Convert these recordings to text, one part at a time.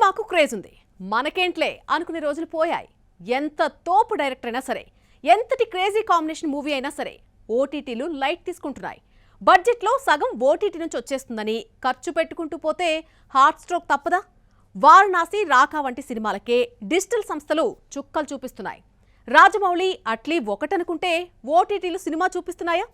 సినిమాకు క్రేజ్ ఉంది. మనకేంట్లే అనుకునే రోజులు పోయాయి. ఎంత తోపు డైరెక్టర్ అయినా సరే, ఎంతటి క్రేజీ కాంబినేషన్ మూవీ అయినా సరే ఓటీటీలు లైట్ తీసుకుంటున్నాయి. బడ్జెట్లో సగం ఓటీటీ నుంచి వచ్చేస్తుందని ఖర్చు పెట్టుకుంటూ పోతే హార్ట్ స్ట్రోక్ తప్పదా? వారణాసి, రాకా వంటి సినిమాలకే డిజిటల్ సంస్థలు చుక్కలు చూపిస్తున్నాయి. రాజమౌళి, అట్లీ ఒకటనుకుంటే ఓటీటీలు సినిమా చూపిస్తున్నాయా?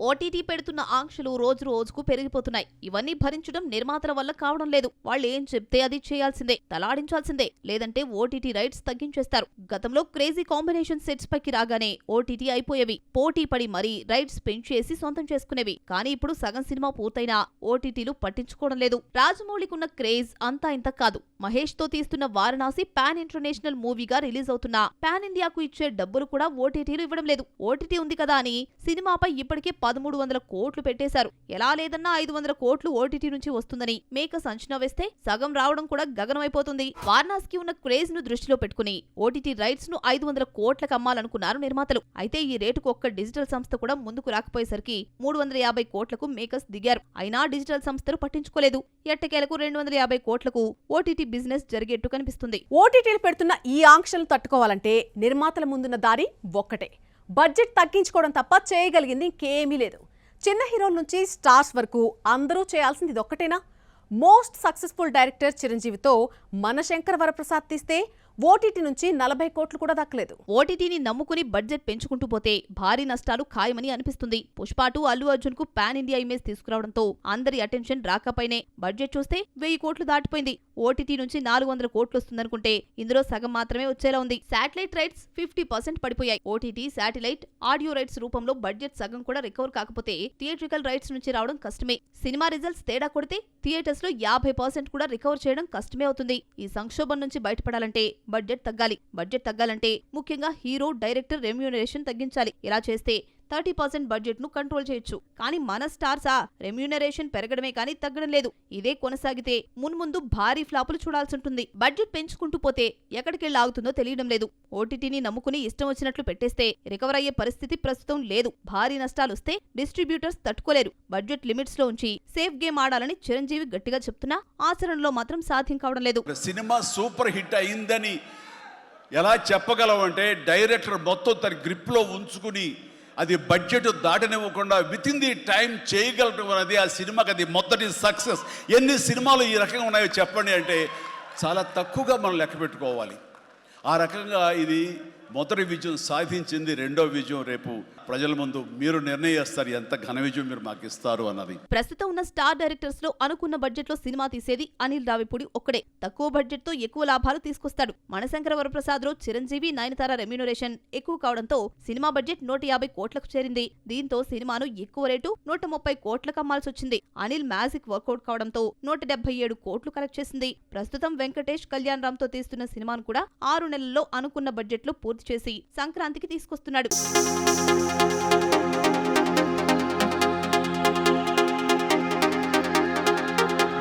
ఓటీటీ పెడుతున్న ఆంక్షలు రోజు రోజుకు పెరిగిపోతున్నాయి. ఇవన్నీ భరించడం నిర్మాతల వల్ల కావడం లేదు. వాళ్ళు ఏం చెప్తే అది చేయాల్సిందే, తలాడించాల్సిందే, లేదంటే ఓటీటీ రైట్స్ తగ్గించేస్తారు. గతంలో క్రేజీ కాంబినేషన్ సెట్స్ పైకి రాగానే ఓటీటీ అయిపోయేవి. పోటీ పడి మరీ రైట్స్ పెంచేసి సొంతం చేసుకునేవి. కానీ ఇప్పుడు సగం సినిమా పూర్తయినా ఓటీటీలు పట్టించుకోవడం లేదు. రాజమౌళికున్న క్రేజ్ అంతా ఇంత కాదు. మహేష్ తో తీస్తున్న వారణాసి పాన్ ఇంటర్నేషనల్ మూవీగా రిలీజ్ అవుతున్నా పాన్ ఇండియాకు ఇచ్చే డబ్బులు కూడా ఓటీటీలు ఇవ్వడం లేదు. ఓటీటీ ఉంది కదా అని సినిమాపై ఇప్పటికే 1300 కోట్లు పెట్టేశారు. ఎలా లేదన్నా 500 కోట్లు ఓటీటీ నుంచి వస్తుందని మేకర్స్ అంచనా వేస్తే సగం రావడం కూడా గగనమైపోతుంది. వారణాసికి ఉన్న క్రేజ్ ను దృష్టిలో పెట్టుకుని ఓటీటీ రైట్స్ ను 500 కోట్లకు అమ్మాలనుకున్నారు నిర్మాతలు. అయితే ఈ రేటుకు ఒక్క డిజిటల్ సంస్థ కూడా ముందుకు రాకపోయేసరికి 350 కోట్లకు మేకర్స్ దిగారు. అయినా డిజిటల్ సంస్థలు పట్టించుకోలేదు. ఎట్టకేలకు 250 కోట్లకు ఓటీటీ బిజినెస్ జరిగేట్టు కనిపిస్తుంది. ఓటీటీలు పెడుతున్న ఈ ఆంక్షలను తట్టుకోవాలంటే నిర్మాతల ముందున్న దారి ఒక్కటే. బడ్జెట్ తగ్గించుకోవడం తప్ప చేయగలిగింది ఇంకేమీ లేదు. చిన్న హీరోల నుంచి స్టార్స్ వరకు అందరూ చేయాల్సింది ఇదొక్కటేనా? మోస్ట్ సక్సెస్ఫుల్ డైరెక్టర్ చిరంజీవితో మనశంకర్ వరప్రసాద్ తీస్తే ఓటీటీ నుంచి 40 కోట్లు కూడా దక్కలేదు. ఓటీటీని నమ్ముకుని బడ్జెట్ పెంచుకుంటూ పోతే భారీ నష్టాలు ఖాయమని అనిపిస్తుంది. పుష్ప 2 అల్లు అర్జున్ కు పాన్ ఇండియా ఇమేజ్ తీసుకురావడంతో అందరి అటెన్షన్ రాకపోయినే బడ్జెట్ చూస్తే 1000 కోట్లు దాటిపోయింది. ఓటీటీ నుంచి 400 కోట్లు వస్తుందనుకుంటే ఇందులో సగం మాత్రమే వచ్చేలా ఉంది. శాటిలైట్ రైట్స్ 50% పడిపోయాయి. ఓటీటీ, శాటిలైట్, ఆడియో రైట్స్ రూపంలో బడ్జెట్ సగం కూడా రికవర్ కాకపోతే థియేట్రికల్ రైట్స్ నుంచి రావడం కష్టమే. సినిమా రిజల్ట్స్ తేడా కొడితే థియేటర్స్ లో 50% కూడా రికవర్ చేయడం కష్టమే అవుతుంది. ఈ సంక్షోభం నుంచి బయటపడాలంటే బడ్జెట్ తగ్గాలంటే ముఖ్యంగా హీరో, డైరెక్టర్ రెమ్యూనరేషన్ తగ్గించాలి. ఇలా చేస్తే 30% బడ్జెట్ ను కంట్రోల్ చేయొచ్చు. కానీ మన స్టార్సా రెమ్యూనరేషన్ పెరగడమే కానీ తగ్గడం లేదు. ఇదే కొనసాగితే మున్ముందు భారీ ఫ్లాపులు చూడాల్సి ఉంటుంది. బడ్జెట్ పెంచుకుంటూ పోతే ఎక్కడికెళ్ళి ఆగుతుందో తెలియడం లేదు. ఓటీటీని నమ్ముకుని ఇష్టం వచ్చినట్లు పెట్టేస్తే రికవర్ అయ్యే పరిస్థితి ప్రస్తుతం లేదు. భారీ నష్టాలొస్తే డిస్ట్రిబ్యూటర్స్ తట్టుకోలేరు. బడ్జెట్ లిమిట్స్ లో ఉంచి సేఫ్ గేమ్ ఆడాలని చిరంజీవి గట్టిగా చెప్తున్నా ఆచరణలో మాత్రం సాధ్యం కావడం లేదు. సినిమా సూపర్ హిట్ అయిందని ఎలా చెప్పగలవంటే డైరెక్టర్ మొత్తం తన గ్రిప్ లో ఉంచుకుని అది బడ్జెట్ దాటనివ్వకుండా విత్ ఇన్ ది టైం చేయగలటం అనేది ఆ సినిమాకి అది మొదటి సక్సెస్. ఎన్ని సినిమాలు ఈ రకంగా ఉన్నాయో చెప్పండి అంటే చాలా తక్కువగా మనం లెక్క పెట్టుకోవాలి. ఆ రకంగా ఇది మొదటి విజయం సాధించింది. రెండో విజయం రేపు ప్రజల ముందు మీరు నిర్ణయిస్తారు ఎంత ఘన విజయం మీరు మాకు ఇస్తారు అన్నది. ప్రస్తుతం ఉన్న స్టార్ డైరెక్టర్స్ లో అనుకున్న బడ్జెట్ లో సినిమా తీసేది అనిల్ రావిపూడి ఒక్కడే. తక్కువ బడ్జెట్ తో ఎక్కువ లాభాలు తీసుకొస్తాడు. మనశంకర వరప్రసాద్ లో చిరంజీవి, నయనతార రెమ్యూనరేషన్ ఎక్కువ కావడంతో సినిమా బడ్జెట్ 150 కోట్లకు చేరింది. దీంతో సినిమాను ఎక్కువ రేటు 130 కోట్లకు అమ్మాల్సి వచ్చింది. అనిల్ మ్యాజిక్ వర్కౌట్ కావడంతో 177 కోట్లు కలెక్ట్ చేసింది. ప్రస్తుతం వెంకటేష్, కళ్యాణ్ రామ్ తో తీస్తున్న సినిమాను కూడా 6 నెలల్లో అనుకున్న బడ్జెట్ లో పూర్తి చేసి సంక్రాంతికి తీసుకొస్తున్నాడు.